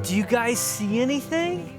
Do you guys see anything?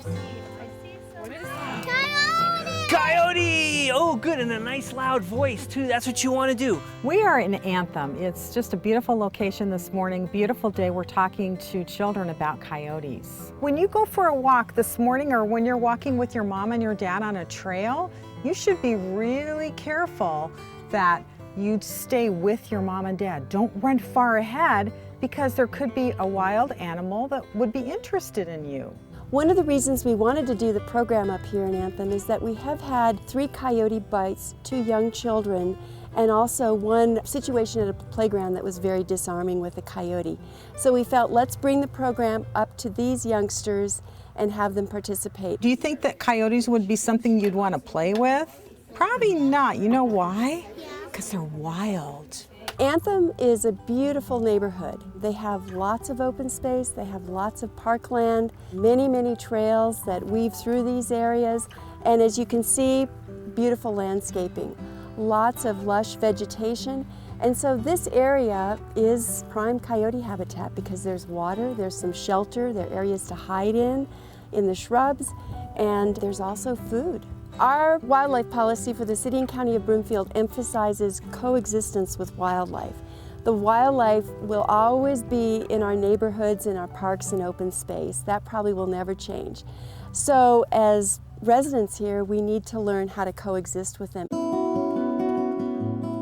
Coyote! Coyote! Oh, good, and a nice loud voice too. That's what you want to do. We are in Anthem. It's just a beautiful location this morning, beautiful day. We're talking to children about coyotes. When you go for a walk this morning or when you're walking with your mom and your dad on a trail, you should be really careful that you stay with your mom and dad. Don't run far ahead because there could be a wild animal that would be interested in you. One of the reasons we wanted to do the program up here in Anthem is that we have had 3 coyote bites, 2 young children, and also one situation at a playground that was very disarming with a coyote. So we felt, let's bring the program up to these youngsters and have them participate. Do you think that coyotes would be something you'd want to play with? Probably not. You know why? Because they're wild. Anthem is a beautiful neighborhood. They have lots of open space, they have lots of parkland, many trails that weave through these areas, and as you can see, beautiful landscaping, lots of lush vegetation, and so this area is prime coyote habitat because there's water, there's some shelter, there are areas to hide in the shrubs, and there's also food. Our wildlife policy for the City and County of Broomfield emphasizes coexistence with wildlife. The wildlife will always be in our neighborhoods, in our parks and open space. That probably will never change. So as residents here, we need to learn how to coexist with them.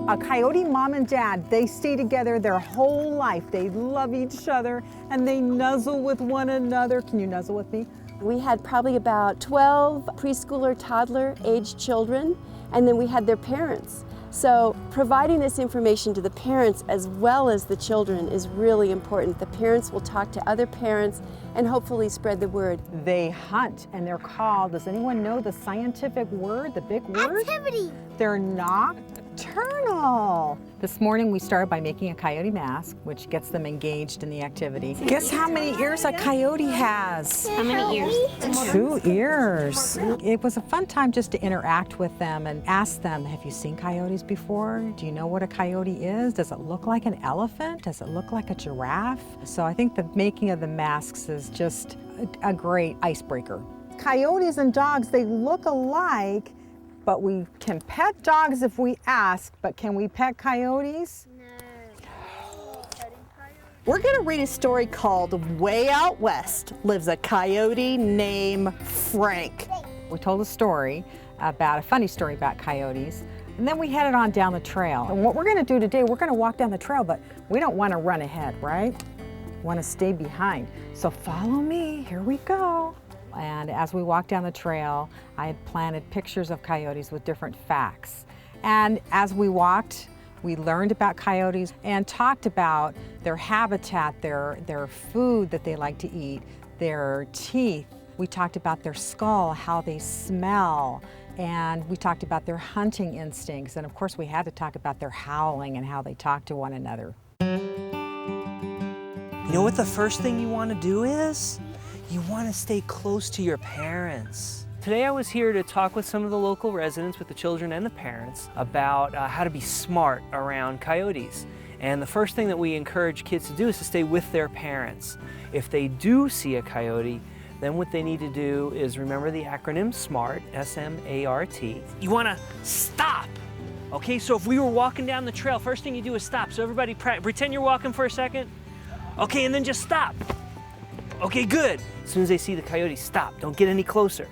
A coyote mom and dad, they stay together their whole life. They love each other and they nuzzle with one another. Can you nuzzle with me? We had probably about 12 preschooler, toddler-aged children, and then we had their parents. So providing this information to the parents as well as the children is really important. The parents will talk to other parents and hopefully spread the word. They hunt and they're called, does anyone know the scientific word, the big word? Activity. They're nocturnal. This morning we started by making a coyote mask, which gets them engaged in the activity. Guess how many ears a coyote has? How many ears? 2 ears. It was a fun time just to interact with them and ask them, have you seen coyotes before? Do you know what a coyote is? Does it look like an elephant? Does it look like a giraffe? So I think the making of the masks is just a great icebreaker. Coyotes and dogs, they look alike, but we can pet dogs if we ask, but can we pet coyotes? We're going to read a story called Way Out West Lives a Coyote Named Frank. We told a story about, a funny story about coyotes, and then we headed on down the trail. And what we're going to do today, we're going to walk down the trail, but we don't want to run ahead, right? We want to stay behind. So follow me, here we go. And as we walked down the trail, I had planted pictures of coyotes with different facts. And as we walked, we learned about coyotes and talked about their habitat, their food that they like to eat, their teeth. We talked about their skull, how they smell, and we talked about their hunting instincts. And of course, we had to talk about their howling and how they talk to one another. You know what the first thing you want to do is? You want to stay close to your parents. Today I was here to talk with some of the local residents, with the children and the parents, about how to be smart around coyotes. And the first thing that we encourage kids to do is to stay with their parents. If they do see a coyote, then what they need to do is remember the acronym S.M.A.R.T, S-M-A-R-T. You want to stop. Okay, so if we were walking down the trail, first thing you do is stop. So everybody pretend you're walking for a second. Okay, and then just stop. Okay, good. As soon as they see the coyote, stop. Don't get any closer.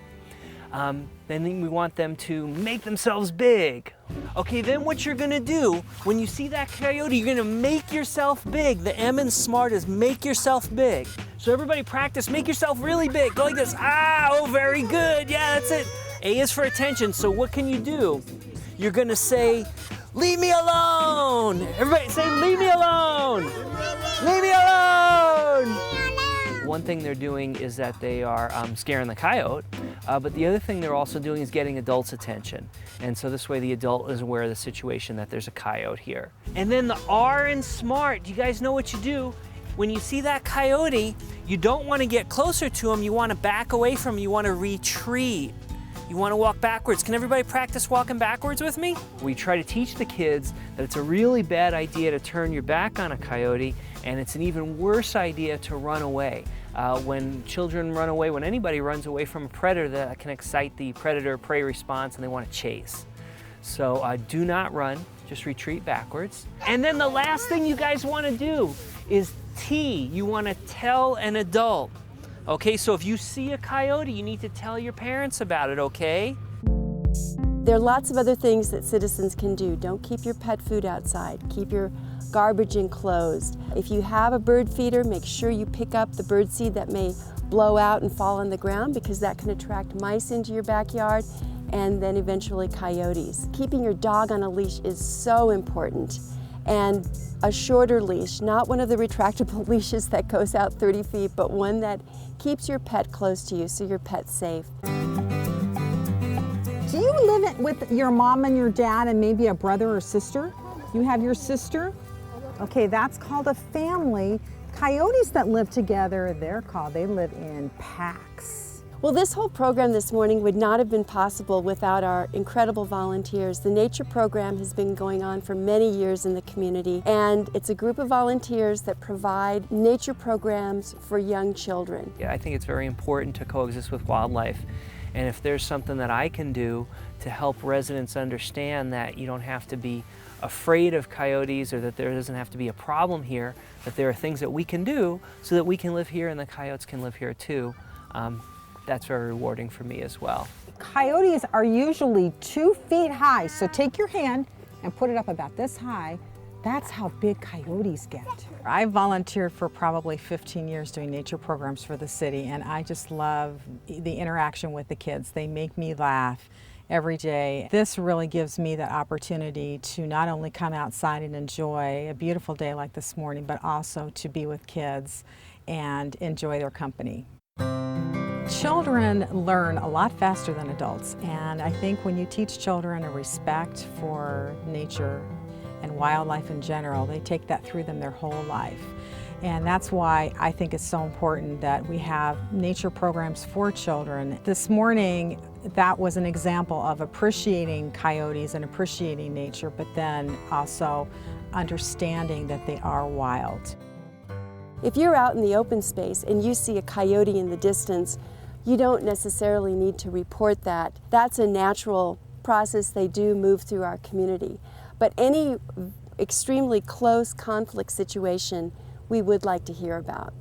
Then we want them to make themselves big. Okay, then what you're gonna do, when you see that coyote, you're gonna make yourself big. The M in SMART is make yourself big. So everybody practice, make yourself really big. Go like this, oh, very good, yeah, that's it. A is for attention, so what can you do? You're gonna say, leave me alone. Everybody say, leave me alone. Leave me alone. One thing they're doing is that they are scaring the coyote, but the other thing they're also doing is getting adults' attention. And so this way the adult is aware of the situation that there's a coyote here. And then the R in SMART, you guys know what you do. When you see that coyote, you don't want to get closer to him, you want to back away from him, you want to retreat. You want to walk backwards. Can everybody practice walking backwards with me? We try to teach the kids that it's a really bad idea to turn your back on a coyote, and it's an even worse idea to run away. When children run away, when anybody runs away from a predator, that can excite the predator-prey response and they want to chase. So do not run, just retreat backwards. And then the last thing you guys want to do is you want to tell an adult. Okay, so if you see a coyote, you need to tell your parents about it, okay? There are lots of other things that citizens can do. Don't keep your pet food outside. Keep your garbage enclosed. If you have a bird feeder, make sure you pick up the bird seed that may blow out and fall on the ground, because that can attract mice into your backyard and then eventually coyotes. Keeping your dog on a leash is so important. And a shorter leash, not one of the retractable leashes that goes out 30 feet, but one that keeps your pet close to you so your pet's safe. Do you live with your mom and your dad and maybe a brother or sister? You have your sister? Okay, that's called a family. Coyotes that live together, they live in packs. Well, this whole program this morning would not have been possible without our incredible volunteers. The Nature Program has been going on for many years in the community, and it's a group of volunteers that provide nature programs for young children. Yeah, I think it's very important to coexist with wildlife. And if there's something that I can do to help residents understand that you don't have to be afraid of coyotes, or that there doesn't have to be a problem here, that there are things that we can do so that we can live here and the coyotes can live here too, that's very rewarding for me as well. Coyotes are usually 2 feet high, so take your hand and put it up about this high. That's how big coyotes get. I've volunteered for probably 15 years doing nature programs for the city, and I just love the interaction with the kids. They make me laugh every day. This really gives me the opportunity to not only come outside and enjoy a beautiful day like this morning, but also to be with kids and enjoy their company. Children learn a lot faster than adults, and I think when you teach children a respect for nature and wildlife in general, they take that through them their whole life. And that's why I think it's so important that we have nature programs for children. This morning, that was an example of appreciating coyotes and appreciating nature, but then also understanding that they are wild. If you're out in the open space and you see a coyote in the distance, you don't necessarily need to report that. That's a natural process. They do move through our community. But any extremely close conflict situation, we would like to hear about.